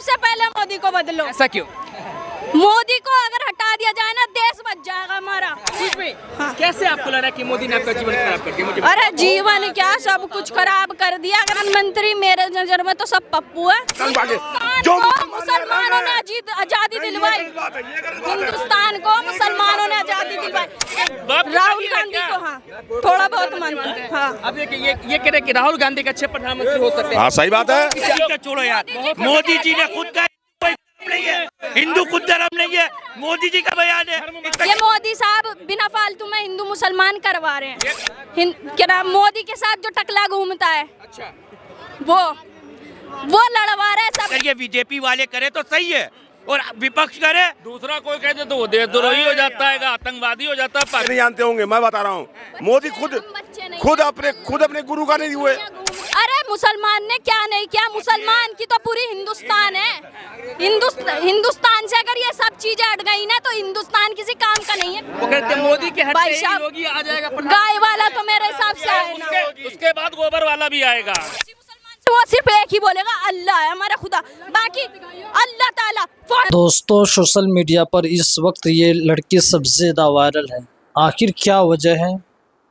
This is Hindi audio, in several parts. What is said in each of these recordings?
सबसे पहले मोदी को बदलो। ऐसा क्यों? मोदी को अगर हटा दिया जाए ना, देश बच जाएगा हमारा। हाँ। कैसे आपको लग रहा है कि मोदी ने आपका जीवन खराब कर दिया? मुझे अरे जीवन क्या, सब कुछ खराब कर दिया। प्रधानमंत्री मेरे नजर में तो सब पप्पू है। मुसलमानों ने आजादी दिलवाई, हिंदुस्तान को मुसलमानों ने आजादी दिलवाई। राहुल गांधी को हाँ थोड़ा बहुत मानते हैं। हाँ अब ये कह रहे कि राहुल गांधी का अच्छे प्रधानमंत्री हो सकते हैं। हाँ सही बात है। छोड़ो यार, मोदी जी ने खुद का नहीं है, हिंदू खुद धर्म नहीं है, मोदी जी का बयान है। ये मोदी साहब बिना फालतू में हिंदू मुसलमान करवा रहे हैं। क्या नाम, मोदी के साथ जो टकला घूमता है, अच्छा, वो लड़वा रहे हैं सब। अगर ये बीजेपी वाले करे तो सही है और विपक्ष करे, दूसरा कोई कहते तो वो देशद्रोही हो जाता है, आतंकवादी हो जाता है। नहीं जानते होंगे, मैं बता रहा हूँ। मोदी खुद अपने गुरु का नहीं हुए। अरे मुसलमान ने क्या नहीं किया, मुसलमान की तो पूरी हिंदुस्तान है। हिंदुस्तान से अगर ये सब चीजें हट गई ना, तो हिंदुस्तान किसी काम का नहीं है। वो कहते हैं मोदी के भाई हटते ही योगी आ जाएगा। गाय वाला तो मेरे हिसाब से आए ना, उसके बाद गोबर वाला भी आएगा। वो सिर्फ एक ही बोलेगा, अल्लाह है हमारा खुदा, बाकी अल्लाह ताला। दोस्तों, सोशल मीडिया पर इस वक्त ये लड़की सबसे ज़्यादा वायरल है। आखिर क्या वजह है,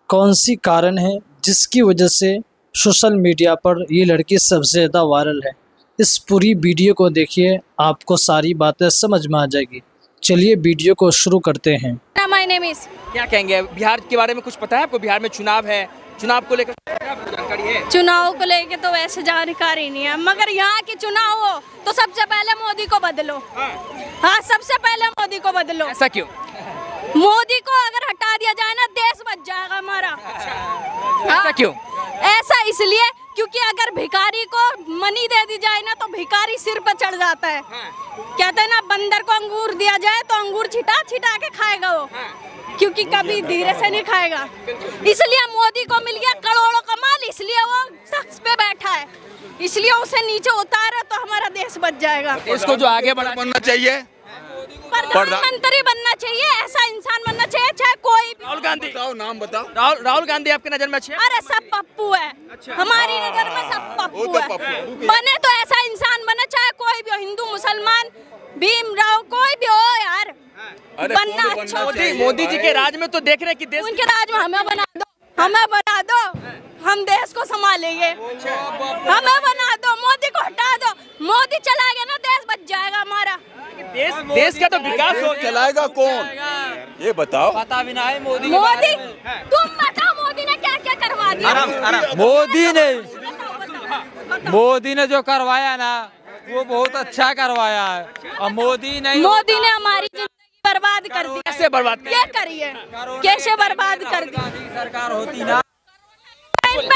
कौन सी कारण है जिसकी वजह से सोशल मीडिया पर ये लड़की सबसे ज़्यादा वायरल है? इस पूरी वीडियो को देखिए, आपको सारी बातें समझ में आ जाएगी। चलिए वीडियो को शुरू करते हैं। My name is. क्या कहेंगे बिहार के बारे में? कुछ पता है आपको? बिहार में चुनाव है, चुनाव को लेकर जानकारी है? चुनाव को लेके तो वैसे जानकारी नहीं है, मगर यहाँ के चुनाव हो तो सबसे पहले मोदी को बदलो। हाँ सबसे पहले मोदी को बदलो। ऐसा क्यों? मोदी को अगर हटा दिया जाए ना, देश बच जाएगा हमारा। ऐसा क्यों? ऐसा इसलिए क्योंकि अगर भिखारी को मनी दे दी जाए ना, तो भिखारी सिर पर चढ़ जाता है। कहते हैं ना, बंदर को अंगूर दिया जाए तो अंगूर छिटा छिटा के खाएगा वो, क्योंकि कभी धीरे से नहीं खाएगा। इसलिए मोदी को मिल गया करोड़ों का माल, इसलिए वो शख्स पे बैठा है, इसलिए उसे नीचे उतारा तो हमारा देश बच जाएगा। इसको जो आगे बढ़ना चाहिए, प्रधानमंत्री बनना चाहिए, ऐसा इंसान बनना चाहिए, चाहे कोई भी। राहुल गांधी। नाम बताओ। राहुल गांधी आपके नजर में अच्छे हैं? अरे सब पप्पू है। हमारी नजर में सब पप्पू है। बने तो ऐसा इंसान बने, चाहे कोई भी हो, हिंदू मुसलमान भीमराव कोई भी हो यार, बनना अच्छा। मोदी जी के राज में तो देख रहे हैं कि देश, उनके राज में हमें बना दो, हमें बना दो, हम देश को संभालेंगे। हमें बना दो, मोदी को हटा दो। मोदी चला गया ना, देश बच जाएगा हमारा। देश का तो विकास हो। चलाएगा कौन, ये बताओ। पता भी ना है मोदी। तुम बताओ मोदी ने क्या क्या करवा दिया? मोदी ने जो करवाया ना, वो बहुत अच्छा करवाया है। और मोदी ने हमारी जिंदगी बर्बाद कर दी। कैसे बर्बाद? क्या करिए, कैसे बर्बाद कर दी? सरकार होती ना,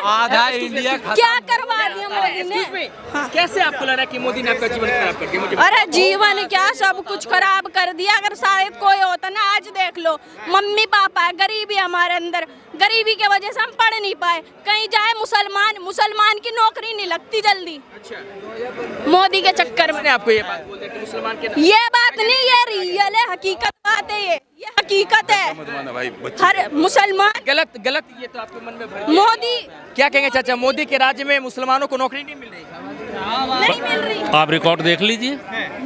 आधा इंडिया क्या करवा दिया मोदी ने? कैसे आपको लग रहा है कि मोदी ने आपका जीवन खराब कर दिया? मुझे अरे जीवन क्या, सब कुछ खराब कर दिया। अगर शायद कोई होता ना, आज देख लो, मम्मी पापा है, गरीबी हमारे अंदर, गरीबी की वजह से हम पढ़ नहीं पाए। कहीं जाए मुसलमान की नौकरी नहीं लगती जल्दी। अच्छा, मोदी के चक्कर में। आपको ये बात बोलते हैं कि मुसलमान के, ये बात नहीं, ये रियल है, हकीकत बात है, ये हकीकत है। हर मुसलमान गलत ये तो आपके मन में भर। मोदी क्या कहेंगे चाचा, मोदी के राज्य में मुसलमानों को नौकरी नहीं मिल रही? नहीं मिल रही। आप रिकॉर्ड देख लीजिए,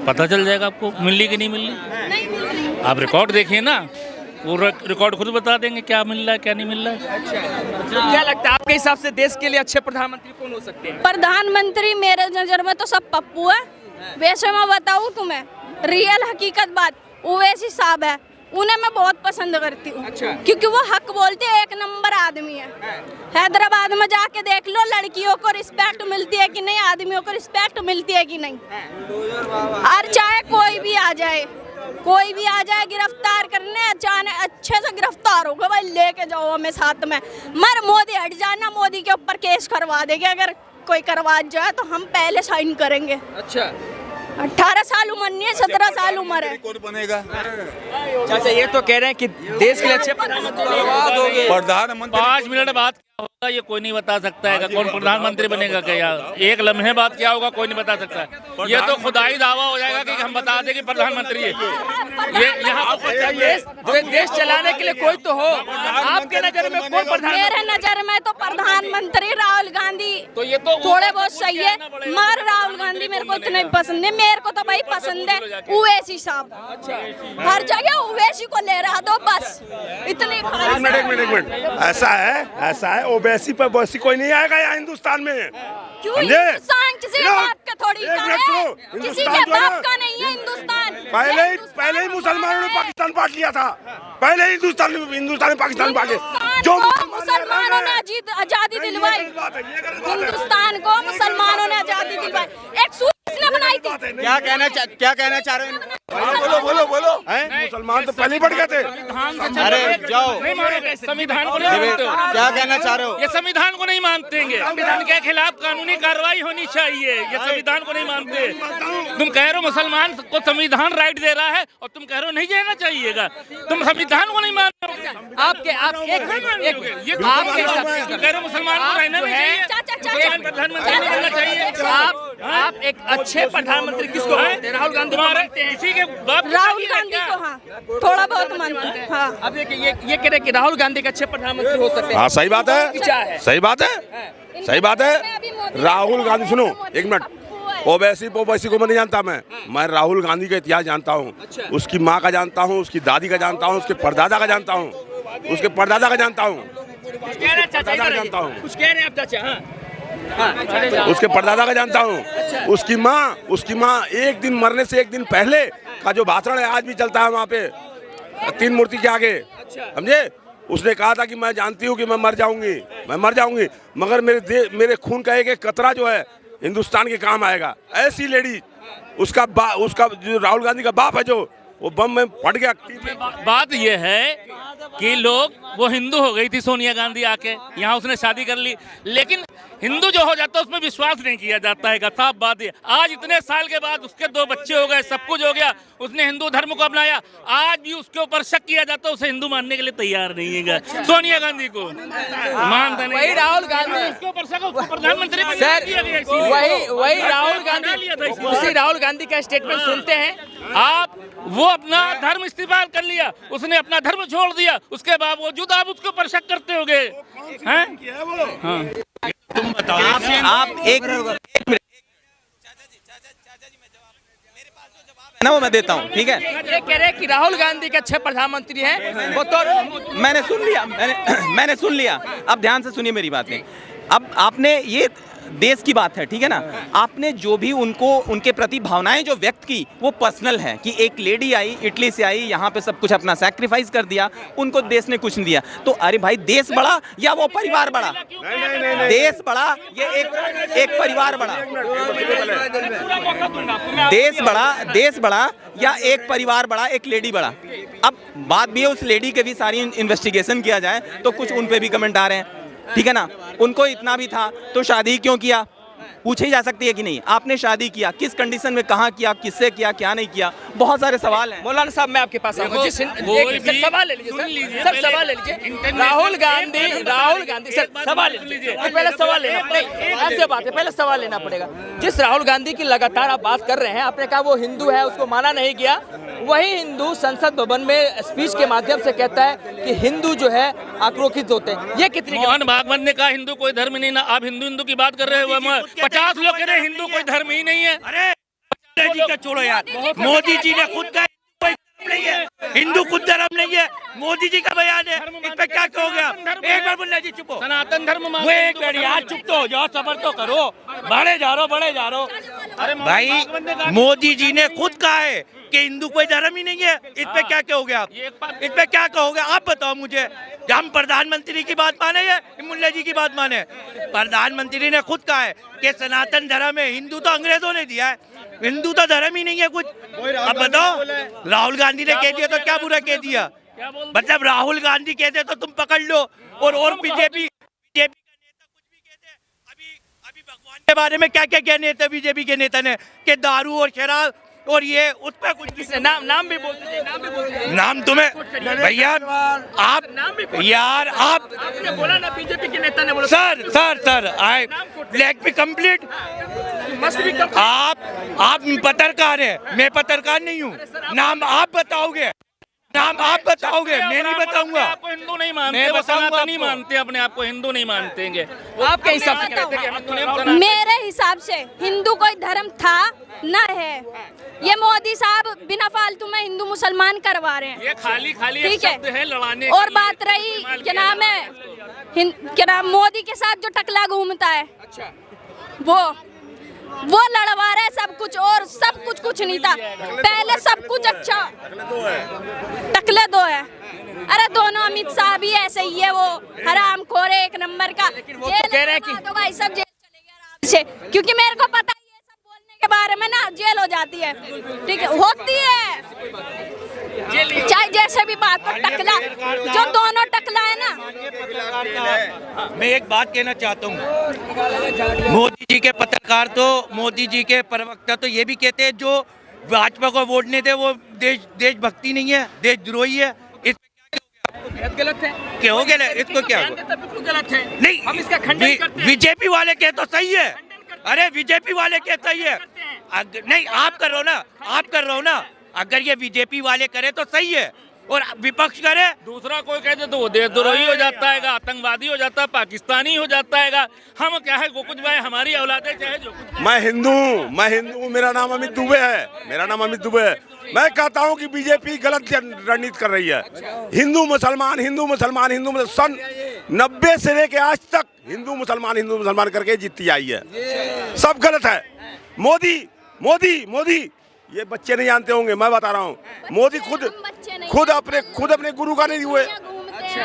पता चल जाएगा आपको मिल रही कि नहीं मिल रही। नहीं मिल रही। आप रिकॉर्ड देखिए ना, वो रिकॉर्ड खुद बता देंगे क्या मिल रहा है क्या नहीं मिल रहा है। अच्छा, क्या लगता है आपके हिसाब से देश के लिए अच्छे प्रधानमंत्री कौन हो सकते हैं? प्रधानमंत्री मेरे नजर में तो सब पप्पू है। वैसे मैं बताऊँ तुम्हें, रियल हकीकत बात, ओवैसी साहब है, उन्हें मैं बहुत पसंद करती हूँ। अच्छा। क्योंकि वो हक बोलते हैं, एक नंबर आदमी है। हैदराबाद में जाके देख लो, लड़कियों को रिस्पेक्ट मिलती है कि नहीं, आदमियों को रिस्पेक्ट मिलती है कि नहीं। और चाहे कोई भी आ जाए गिरफ्तार करने, चाहे अच्छे से गिरफ्तार होगा भाई, लेके जाओ हमें साथ में। मर मोदी हट जाना, मोदी के ऊपर केस करवा देंगे। अगर कोई करवा जाए तो हम पहले साइन करेंगे। अच्छा, 18 साल उम्र नहीं है, 17 साल उम्र है। कौन बनेगा? चाचा ये तो कह रहे हैं कि देश के लिए अच्छे प्रधानमंत्री। 5 मिनट बाद ये कोई नहीं बता सकता है कौन प्रधानमंत्री बनेगा क्या, एक लम्हे बाद क्या होगा कोई नहीं बता सकता है। ये तो खुदाई दावा हो जाएगा कि हम बता दें कि प्रधानमंत्री है। ये यहाँ देश चलाने के लिए कोई तो हो, आपके नजर में कौन प्रधानमंत्री? मेरे नजर में तो प्रधानमंत्री राहुल गांधी तो ये तो थोड़े बहुत सही है, मगर राहुल गांधी मेरे को इतने पसंद है। मेरे को तो भाई पसंद है ओवैसी साहब, हर जगह ओवैसी को ले रहा दो बस, इतनी एक मिनट ऐसा है ओवैसी पर वैसी कोई नहीं आएगा यहाँ हिंदुस्तान में। क्यों समझे? हिंदुस्तान किसी के बाप का थोड़ी एक का मिनट है, सुनो, किसी हिंदुस्तान के जो है बाप ना, का नहीं है हिंदुस्तान। पहले ही मुसलमानों ने पाकिस्तान बांट लिया था, पहले ही हिंदुस्तान ने पाकिस्तान बांटे। जो मुसलमानों ने आजादी दिलवाई, हिंदुस्तान को मुसलमानों ने आजादी दिलवाई। एक सूरत किसने बनाई थी? क्या कहना चाह रहे हैं? बोलो मुसलमान तो पहले ही बढ़ गए थे। अरे जाओ, संविधान को नहीं मानते हो, क्या कहना चाह रहे हो? ये संविधान को नहीं मानते हैं। संविधान के खिलाफ कानूनी कार्रवाई होनी चाहिए, ये संविधान को नहीं मानते। तुम कह रहे हो मुसलमान को संविधान राइट दे रहा है और तुम कह रहे हो नहीं देना चाहिएगा, तुम संविधान को नहीं मान रहे हो। आपके आप एक ये तो आपके हिसाब तुम कह रहे हो मुसलमान को रहना नहीं चाहिए, प्रधानमंत्री नहीं बनना चाहिए। आप एक अच्छे प्रधानमंत्री किसको मानते हैं? राहुल गांधी को मानते हैं? इसी के बाप राहुल गांधी को, हाँ थोड़ा बहुत मानते हैं। हाँ अब देखिए ये कह रहे कि राहुल गांधी के अच्छे प्रधानमंत्री हो सकते हैं। हाँ सही बात क्या है? है, सही बात है। राहुल गांधी सुनो एक मिनट, ओवैसी को मैं नहीं जानता, मैं राहुल गांधी का इतिहास जानता हूँ। उसकी माँ का जानता हूँ, उसकी दादी का जानता हूँ, उसके परदादा का जानता हूँ, उसके परदादा का जानता हूँ, कुछ कह रहे हैं चाचा, दादा जानता हूँ, कुछ कह रहे हैं आप चाचा? हाँ उसके परदादा का जानता हूँ। उसकी माँ एक दिन मरने से एक दिन पहले का जो भाषण है आज भी चलता है वहाँ पे 3 मूर्ति के आगे, समझे? उसने कहा था कि मैं जानती हूँ कि मैं मर जाऊंगी, मगर मेरे खून का एक कतरा जो है हिंदुस्तान के काम आएगा। ऐसी लेडी, उसका जो राहुल गांधी का बाप है जो वो बम में फट गया। बात यह है कि वो हिंदू हो गई थी सोनिया गांधी आके यहाँ, उसने शादी कर ली, लेकिन हिंदू जो हो जाता है उसमें विश्वास नहीं किया जाता है। साफ बात है, आज इतने साल के बाद उसके 2 बच्चे हो गए, सब कुछ हो गया, उसने हिंदू धर्म को अपनाया, आज भी उसके ऊपर शक किया जाता है, उसे हिंदू मानने के लिए तैयार नहीं है सोनिया गांधी को, मानता नहीं। वही राहुल गांधी, उसके ऊपर शक, उसको प्रधानमंत्री सर वही राहुल गांधी, उसी राहुल गांधी का स्टेटमेंट सुनते हैं आप। वो अपना धर्म इस्तेमाल कर लिया, उसने अपना धर्म छोड़ दिया, उसके बावजूद आप उसके ऊपर शक करते होगे हैं? तुम बताओ, आप एक मिनट ना, वो मैं देता हूँ, ठीक है? ये कह रहे हैं कि राहुल गांधी के अच्छे प्रधानमंत्री हैं, वो तो मैंने सुन लिया। अब ध्यान से सुनिए मेरी बातें। अब आपने ये देश की बात है, ठीक है ना? आपने जो भी उनके प्रति भावनाएं जो व्यक्त की वो पर्सनल है कि एक लेडी आई, इटली से आई, यहाँ पे सब कुछ अपना सैक्रिफाइस कर दिया, उनको देश ने कुछ नहीं दिया। तो अरे भाई, देश बड़ा या वो परिवार बड़ा? देश बड़ा, ये एक परिवार बड़ा? देश बड़ा या एक परिवार बड़ा, एक लेडी बड़ा? अब बात भी है, उस लेडी के भी सारी इन्वेस्टिगेशन किया जाए तो कुछ उन पे भी कमेंट आ रहे हैं, ठीक है ना? उनको इतना भी था तो शादी क्यों किया, पूछी जा सकती है कि नहीं? आपने शादी किया, किस कंडीशन में, कहाँ किया, किससे किया, क्या नहीं किया, बहुत सारे सवाल हैं। मौलाना साहब मैं आपके पास आऊंगा, सवाल ले लीजिए सर, सवाल ले लीजिए। राहुल गांधी सर, सवाल ले लीजिए, पहले सवाल लेना पड़ेगा, ऐसे बात है, पहले सवाल लेना पड़ेगा। जिस राहुल गांधी की लगातार आप बात कर रहे हैं, आपने कहा वो हिंदू है, उसको माना नहीं गया, वही हिंदू संसद भवन में स्पीच के माध्यम से कहता है कि हिंदू जो है आक्रोशित होते हैं। ये कितनी मोहन भागवत ने कहा हिंदू कोई धर्म नहीं ना, आप हिंदू की बात कर रहे हो, 50 लोग कह रहे हिंदू कोई धर्म ही नहीं है। अरे जी का छोड़ो यार, मोदी जी ने खुद कहा कोई धर्म नहीं है, हिंदू खुद धर्म नहीं है, मोदी जी का बयान है, इस पे क्या कहोगे आप? एक बार बोलना जी, चुप हो। सनातन धर्म वो एक बार यार चुप तो हो जाओ, सबर तो करो, बढ़े जा रहे हो। अरे भाई, मोदी जी ने खुद कहा है कि हिंदू कोई धर्म ही नहीं है, इस पे क्या कहोगे आप? इस पे क्या कहोगे आप? बताओ मुझे, हम प्रधानमंत्री की बात माने या मुल्ला जी की बात माने? प्रधानमंत्री ने खुद कहा है कि सनातन धर्म है, हिंदू तो अंग्रेजों ने दिया है, हिंदू तो धर्म ही नहीं है कुछ। अब बताओ, राहुल गांधी ने कह दिया तो क्या बुरा कह दिया? मतलब राहुल गांधी कहते तो तुम पकड़ लो, और बीजेपी का नेता कुछ भी कहते। अभी भगवान के बारे में क्या क्या कह नेता बीजेपी के नेता ने कि दारू और शराब और ये उस पर कुछ किसने नाम भी बोलते थे, नाम भी बोलते थे। नाम तुम्हें भैया आप यार आप आपने बोला ना बीजेपी के नेता ने बोला sir I let me complete. Must be आप पत्रकार है, मैं पत्रकार नहीं हूँ। नाम आप बताओगे, नाम आप बताओगे, मैं नहीं बताऊंगा। आपको हिंदू नहीं मानते, मैं वो बताऊंगा सनातनी आपको। मानते हैं अपने आप को, हिंदू नहीं मानतेंगे। आपके हिसाब से कहते हैं कि हिंदू नहीं, हम सनातन। मेरे हिसाब से हिंदू कोई धर्म था न है। ये मोदी साहब बिना फालतू में हिंदू मुसलमान करवा रहे हैं। ये खाली एक ठीक है। शब्द है लड़ाने और के बात लिए रही इस्तेमाल क्या किया नाम जाता है, क्या नाम, मोदी के साथ जो टकला घूमता है, वो लड़वा रहे सब कुछ, और सब कुछ नहीं था पहले, सब कुछ अच्छा। टकले दो है, अरे दोनों अमित शाह भी ऐसे ही है, वो हराम खोर है, एक नंबर का। वो तो कह रहे हैं कि तो भाई सब जेल चले गए आराम से, क्योंकि मेरे को पता है ये सब बोलने के बारे में ना जेल हो जाती है। ठीक है, होती है चाहे जैसे भी बात हो। टकला जो दोनों टकला है ना, मैं एक बात कहना चाहता हूँ, मोदी जी के पत्रकार तो, मोदी जी के प्रवक्ता तो ये भी कहते हैं जो भाजपा को वोट नहीं दे वो देशभक्ति नहीं है, देशद्रोही है। बेहद गलत है। क्या हो गया, इसको क्या हो? बिल्कुल गलत है। नहीं, हम इसका खंडन करते हैं। बीजेपी वाले कहे तो सही है। अरे बीजेपी वाले कहे सही है। नहीं, आप कर रहे हो ना, आप कर रहे हो ना। अगर ये बीजेपी वाले करे तो सही है और विपक्ष करे, दूसरा कोई कहते तो वो देशद्रोही हो जाता है, आतंकवादी हो जाता है, पाकिस्तानी हो जाता है। हम क्या है गोकुल भाई, हमारी औलादे चाहे जो कुछ। मैं हिंदू हूँ, मेरा नाम अमित दुबे है, मैं कहता हूँ कि बीजेपी गलत रणनीति कर रही है। हिंदू मुसलमान सन 90 से लेके आज तक हिंदू मुसलमान करके जीतती आई है। सब गलत है। मोदी ये बच्चे नहीं जानते होंगे, मैं बता रहा हूँ। मोदी खुद अपने गुरु का नहीं हुए,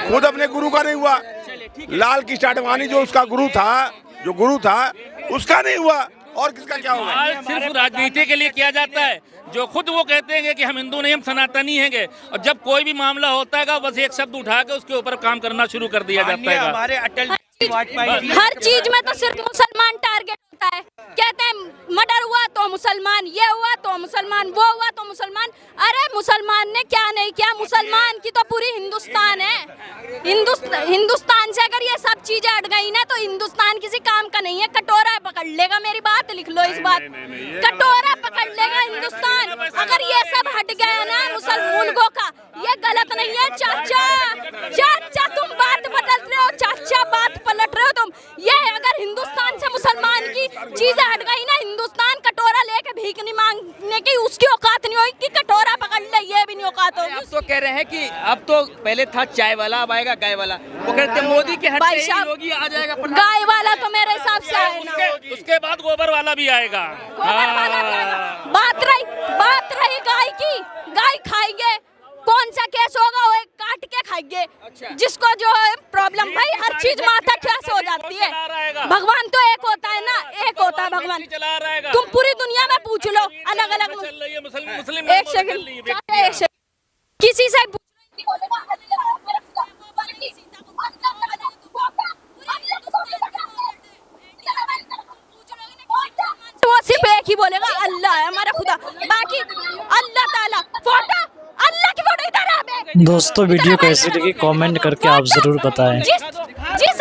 खुद अपने गुरु का नहीं हुआ। लाल कृष्ण आडवाणी जो उसका गुरु था उसका नहीं हुआ, और किसका क्या होगा? आज सिर्फ राजनीति के लिए किया जाता है। जो खुद वो कहते हैं कि हम हिंदू नहीं, हम सनातनी हैं, और जब कोई भी मामला होता है बस एक शब्द उठा के उसके ऊपर काम करना शुरू कर दिया जाता है। हमारे अटल बिहारी वाजपेयी जी, हर चीज में तो सिर्फ मुसलमान टारगेट होता है। कहते हैं मर्डर हुआ तो मुसलमान, ये हुआ तो मुसलमान, वो हुआ तो मुसलमान। अरे मुसलमान ने क्या नहीं किया, मुसलमान की तो पूरी हिंदुस्तान है। हिंदुस्तान से अगर ये सब चीजें हट गई ना तो हिंदुस्तान किसी काम का नहीं है। कटोरा पकड़ लेगा, मेरी बात लिख लो इस बात, कटोरा पकड़ लेगा हिंदुस्तान। अगर ये सब हट गया ना मुल्कों का, ये गलत नहीं है। चाचा तुम बात बदल रहे हो, चाचा बात पलट रहे हो तुम। ये अगर हिंदुस्तान से मुसलमान की चीजें हट गई ना, हिंदुस्तान कटोरा लेके भीख नहीं मांगने की उसकी औकात नहीं होगी कि कटोरा पकड़ ले, ये भी नहीं औकात होगी। आप तो कह रहे हैं कि अब तो पहले था चाय वाला, अब आएगा गाय वाला। वो कहते हैं मोदी के हटते ही योगी आ जाएगा। गाय वाला तो मेरे हिसाब से आए ना, उसके बाद गोबर वाला भी आएगा। गोबर वाला भी आएगा। बात रही गाय की, गाय खाएंगे, कौन सा केस होगा वो काट के खाएंगे। जिसको जो है प्रॉब्लम, भाई हर चीज माथा क्या से हो जाती है। भगवान तो एक होता है ना, एक होता है भगवान। तुम पूरी दुनिया में पूछ लो, अलग अलग एक सेकंड किसी से वो सिर्फ एक ही बोलेगा अल्लाह है हमारा खुदा, बाकी अल्लाह ताला। फोटो अल्लाह की फोटो इधर आ। दोस्तों वीडियो कैसी लगी कमेंट करके आप जरूर बताएं। जिस